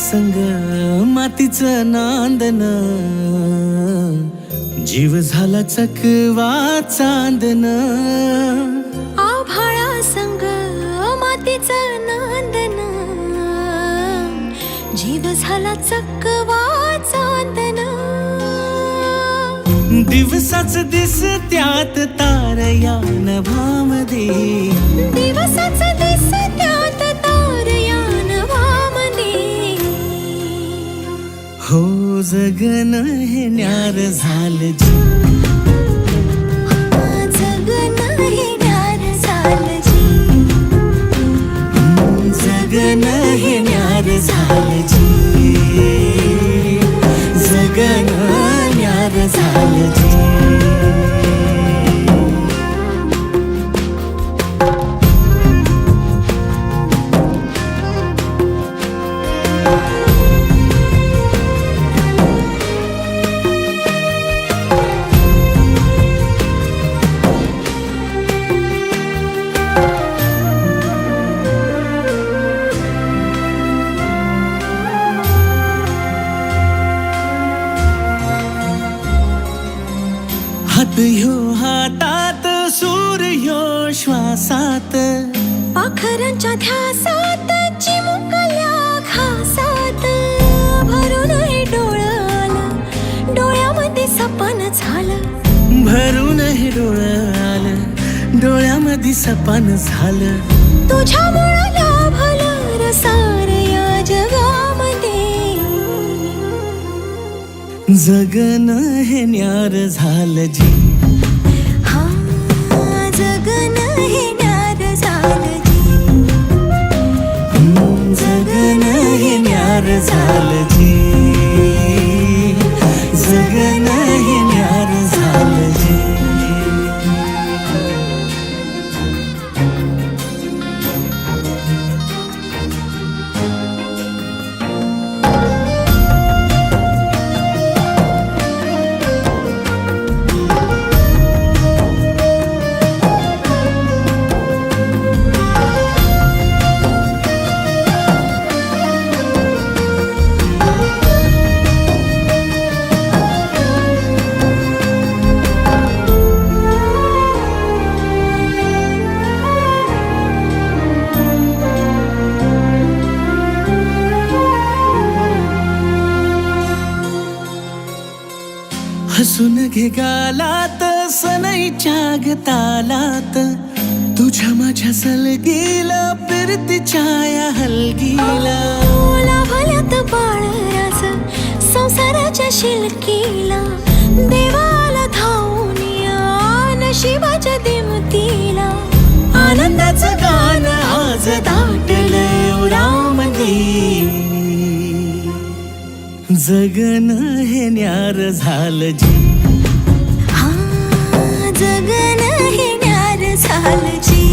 संग मातीचं नांदन, जीव झाला चकवा चांदन. आभाळा संग मातीचं नांदन, जीव झाला चकवा चांदन. दिवसाच दिसत्यात तार या नभामध्ये, दिवसाच दिसत्यात तार या नभामध्ये. हो जगन हे न्यार झालं जी, जगन हे न्यार झालं जी. जगन हे न्यार झालं जी, जगन न्यार झालं जी. हात ह्यो हातात, सूर ह्यो श्वासात, पाखरांच्या ध्यासात, चिमुकल्या घासात. भरून हे डोळं आलं, डोळ्यामध्ये सपन झालं. भरून हे डोळं आलं, डोळ्यामध्ये सपन झालं. तुझ्यामुळं लाभलं रसार या जगामध्ये. जगन हे न्यार झालं जी, हा जगन हे न्यार झालं जी. जगन हे न्यार झालं जी, जगन हे न्यार झालं जी. हसून घे गालात, सनईच्या गतालात, तुझ्या माझ्या सलगीला, फिरतीच्या या हलगीला. लाभल्यात बाळराज संसाराच्या शिलकीला. देवाला धावून या नशिबाच्या दिमतीला. आनंदाचं गाणं आज दाटलं उरामध्ये. जगन हे न्यार झालं जी, हा जगन हे न्यार झालं जी.